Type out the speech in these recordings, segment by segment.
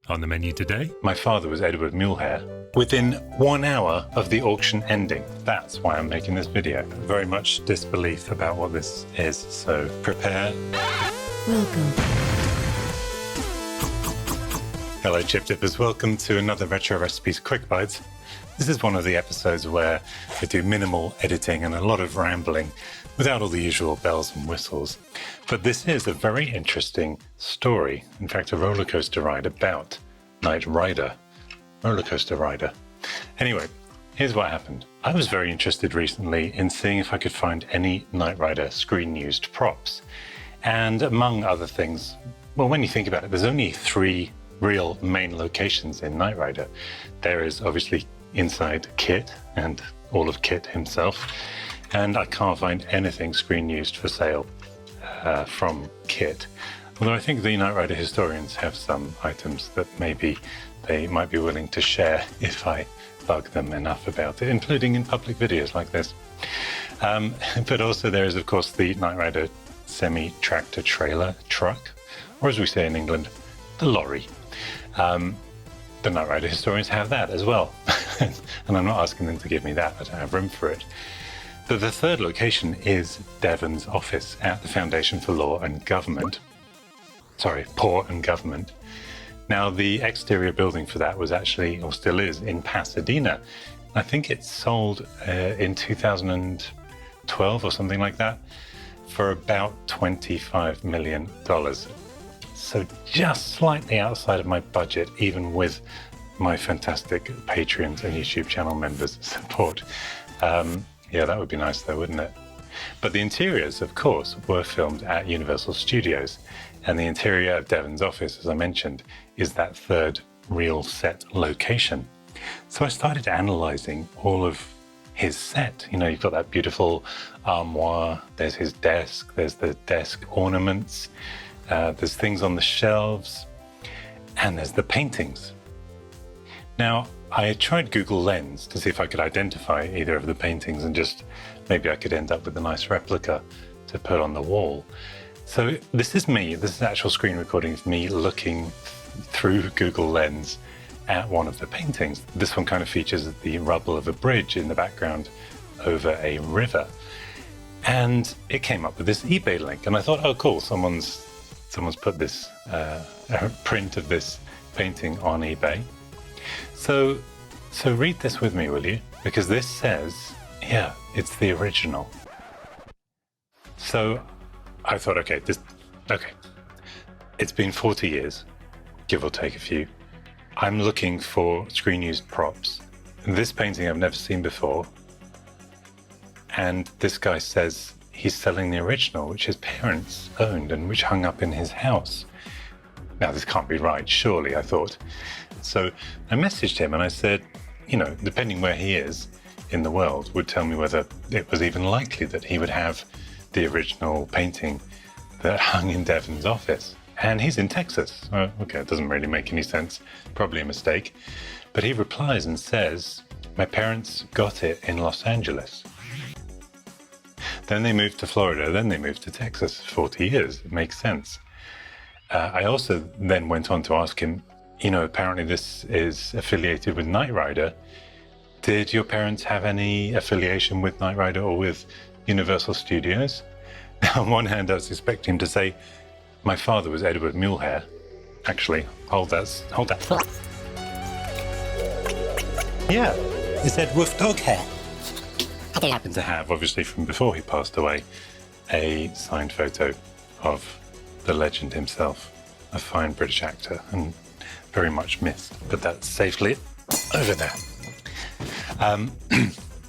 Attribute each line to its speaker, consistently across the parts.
Speaker 1: On the menu today,
Speaker 2: My father was Edward Mulhare. Within 1 hour of the auction ending. That's why I'm making this video. Very much disbelief about what this is, so prepare.
Speaker 3: Welcome.
Speaker 2: Hello chip dippers, welcome to another Retro Recipes Quick Bites. This is one of the episodes where I do minimal editing and a lot of rambling without all the usual bells and whistles. But this is a very interesting story, in fact a roller coaster ride about Knight Rider. Roller coaster rider. Anyway, here's what happened. I was very interested recently in seeing if I could find any Knight Rider screen used props. And among other things, well, when you think about it, there's only 3 real main locations in Knight Rider. There is obviously inside Kit and all of Kit himself, and I can't find anything screen used for sale from Kit. Although I think the Knight Rider historians have some items that maybe they might be willing to share if I bug them enough about it, including in public videos like this. But also there is, of course, the Knight Rider semi-tractor trailer truck, or as we say in England, the lorry. The Knight Rider historians have that as well. And I'm not asking them to give me that, I don't have room for it. But the third location is Devon's office at the Foundation for Law and Government. Sorry, Poor and Government. Now, the exterior building for that was actually, or still is, in Pasadena. I think it sold in 2012 or something like that for about $25 million. So just slightly outside of my budget, even with my fantastic Patreons and YouTube channel members' support. Yeah, that would be nice though, wouldn't it? But the interiors, of course, were filmed at Universal Studios. And the interior of Devon's office, as I mentioned, is that third real set location. So I started analysing all of his set. You know, you've got that beautiful armoire, there's his desk, there's the desk ornaments, there's things on the shelves, and there's the paintings. Now, I tried Google Lens to see if I could identify either of the paintings and just maybe I could end up with a nice replica to put on the wall. So this is me, this is actual screen recording of me looking through Google Lens at one of the paintings. This one kind of features the rubble of a bridge in the background over a river. And it came up with this eBay link and I thought, oh cool, someone's put this a print of this painting on eBay. So read this with me, will you? Because this says, yeah, it's the original. So I thought, okay. It's been 40 years, give or take a few. I'm looking for screen-used props. This painting I've never seen before. And this guy says he's selling the original, which his parents owned and which hung up in his house. Now, this can't be right, surely, I thought. So I messaged him and I said, you know, depending where he is in the world, would tell me whether it was even likely that he would have the original painting that hung in Devon's office. And he's in Texas. Okay, it doesn't really make any sense. Probably a mistake. But he replies and says, my parents got it in Los Angeles. Then they moved to Florida, then they moved to Texas. 40 years, it makes sense. I also then went on to ask him, you know, apparently this is affiliated with Knight Rider. Did your parents have any affiliation with Knight Rider or with Universal Studios? Now, on one hand, I was expecting him to say, my father was Edward Mulhare. Actually, hold that thought. Yeah, it's Ed Wolf Dog Hair. I do happen to have, obviously from before he passed away, a signed photo of the legend himself, a fine British actor and very much missed, but that's safely over there.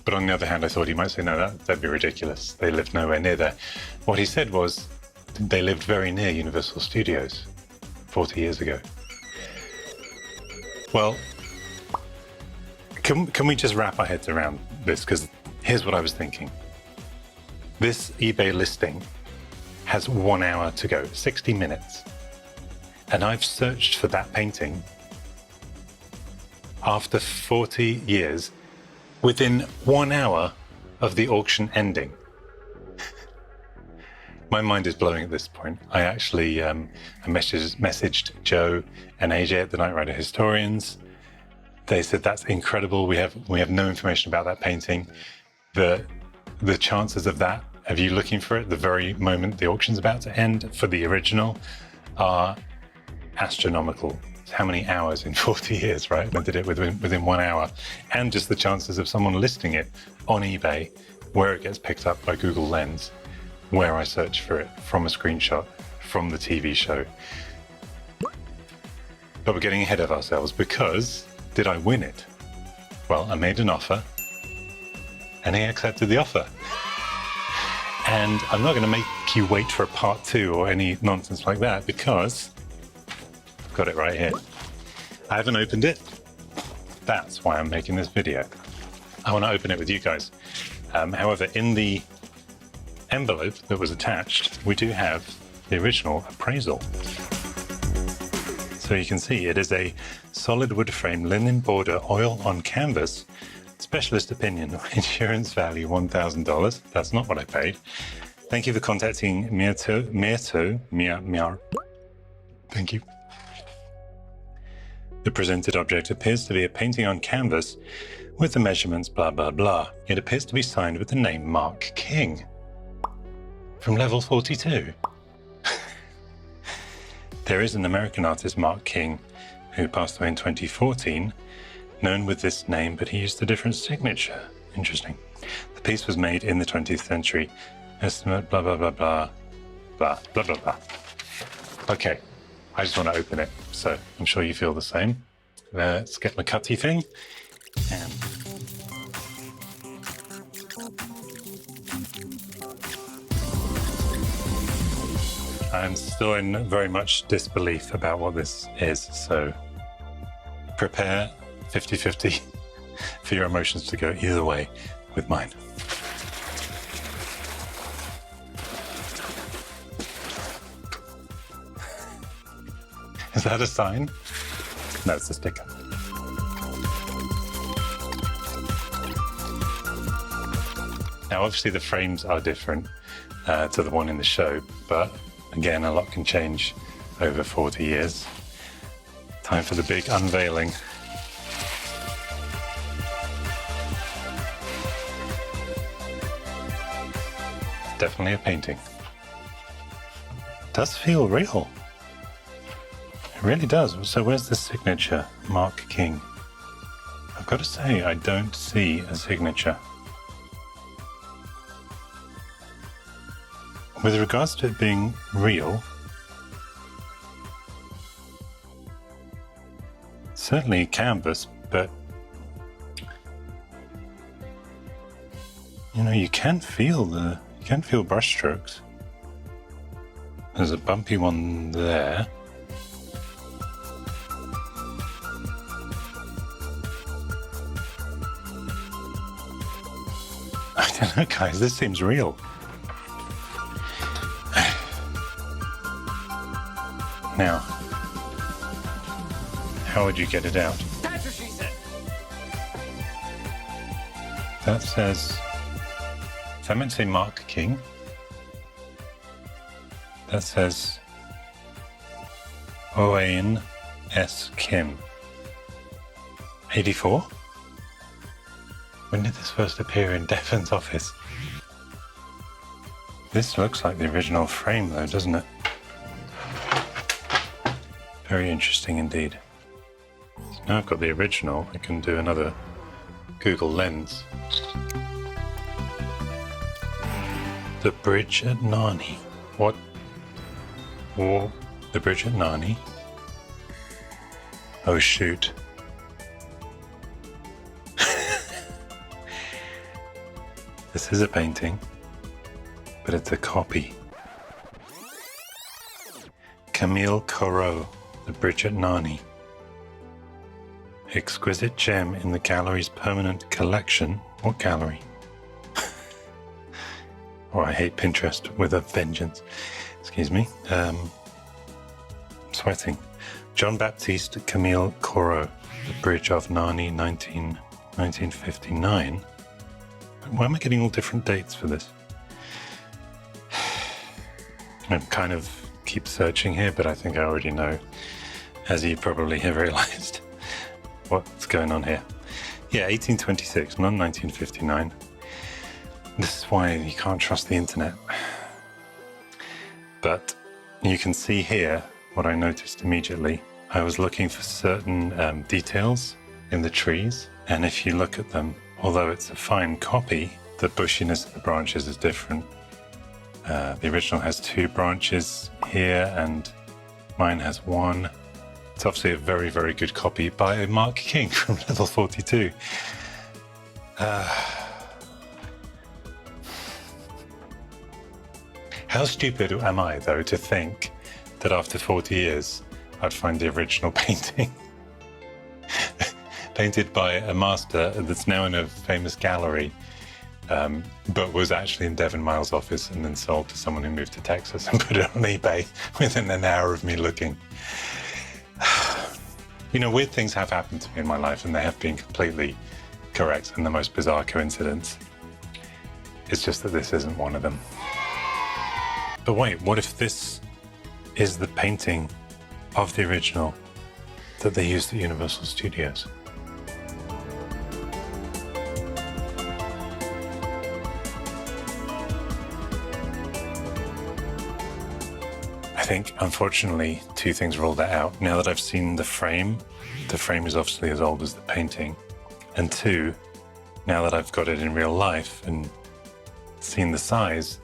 Speaker 2: But on the other hand, I thought he might say, no, that'd be ridiculous. They lived nowhere near there. What he said was, they lived very near Universal Studios 40 years ago. Well, can we just wrap our heads around this? Because here's what I was thinking. This eBay listing has 1 hour to go, 60 minutes. And I've searched for that painting after 40 years within 1 hour of the auction ending. My mind is blowing at this point. I actually I messaged Joe and AJ at the Knight Rider Historians. They said that's incredible. We have no information about that painting. The chances of you looking for it the very moment the auction's about to end for the original are astronomical. It's how many hours in 40 years, right? They did it within 1 hour. And just the chances of someone listing it on eBay, where it gets picked up by Google Lens, where I search for it from a screenshot from the TV show. But we're getting ahead of ourselves because did I win it? Well, I made an offer and he accepted the offer. And I'm not going to make you wait for a part 2 or any nonsense like that because I've got it right here. I haven't opened it. That's why I'm making this video. I want to open it with you guys. However, in the envelope that was attached, we do have the original appraisal. So you can see it is a solid wood frame linen border oil on canvas. Specialist opinion, insurance value $1,000. That's not what I paid. Thank you for contacting Mirto. Thank you. The presented object appears to be a painting on canvas with the measurements blah blah blah. It appears to be signed with the name Mark King from level 42. There is an American artist, Mark King, who passed away in 2014, known with this name, but he used a different signature. Interesting. The piece was made in the 20th century. Estimate, blah, blah, blah, blah, blah, blah, blah, blah. Okay, I just want to open it, so I'm sure you feel the same. Let's get my cutty thing. And I'm still in very much disbelief about what this is, so prepare 50-50 for your emotions to go either way with mine. Is that a sign? No, it's a sticker. Now, obviously the frames are different to the one in the show, but again, a lot can change over 40 years. Time for the big unveiling. Definitely a painting. It does feel real. It really does. So where's the signature? Mark King. I've got to say, I don't see a signature. With regards to it being real, certainly canvas, but you know, you can feel brushstrokes. There's a bumpy one there. I don't know, guys, this seems real. Now, how would you get it out?
Speaker 1: That's what she said.
Speaker 2: That says, is that meant to say Mark King? That says Owain S. Kim. 84? When did this first appear in Devon's office? This looks like the original frame though, doesn't it? Very interesting indeed. So now I've got the original, I can do another Google Lens. The Bridge at Narni. What? Or the Bridge at Narni? Oh shoot. This is a painting, but it's a copy. Camille Corot, The Bridge at Narni. Exquisite gem in the gallery's permanent collection. What gallery? Oh, I hate Pinterest with a vengeance. Excuse me. Sweating. John Baptiste Camille Corot, The Bridge of Narni, 1959. Why am I getting all different dates for this? I kind of keep searching here, but I think I already know, as you probably have realized, what's going on here. Yeah, 1826, not 1959. This is why you can't trust the internet. But you can see here what I noticed immediately. I was looking for certain details in the trees, and if you look at them, although it's a fine copy, the bushiness of the branches is different. The original has 2 branches here, and mine has 1. It's obviously a very, very good copy by Mark King from level 42. How stupid am I, though, to think that after 40 years, I'd find the original painting painted by a master that's now in a famous gallery, but was actually in Devon Miles' office and then sold to someone who moved to Texas and put it on eBay within an hour of me looking. You know, weird things have happened to me in my life, and they have been completely correct and the most bizarre coincidence. It's just that this isn't one of them. But wait, what if this is the painting of the original that they used at Universal Studios? I think, unfortunately, 2 things rule that out. Now that I've seen the frame is obviously as old as the painting. And 2, now that I've got it in real life and seen the size,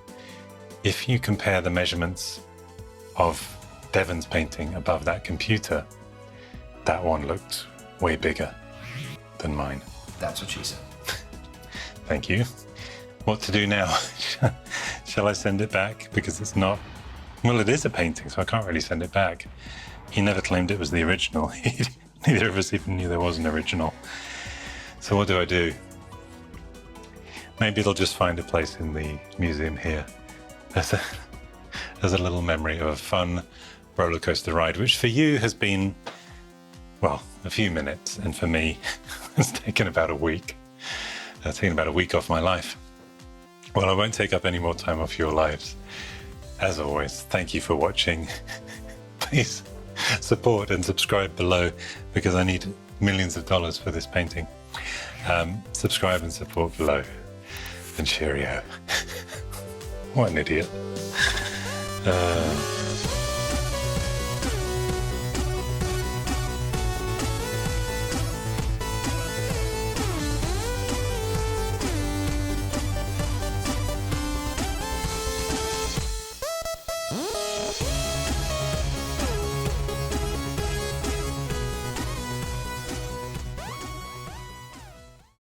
Speaker 2: if you compare the measurements of Devon's painting above that computer, that one looked way bigger than mine.
Speaker 1: That's what she said.
Speaker 2: Thank you. What to do now? Shall I send it back? Because it's not... Well, it is a painting, so I can't really send it back. He never claimed it was the original. Neither of us even knew there was an original. So what do? Maybe it'll just find a place in the museum here as a little memory of a fun roller coaster ride, which for you has been, well, a few minutes, and for me, it's taken about a week. It's taken about a week off my life. Well, I won't take up any more time off your lives. As always, thank you for watching. Please support and subscribe below, because I need millions of dollars for this painting. Subscribe and support below. And cheerio. What an idiot.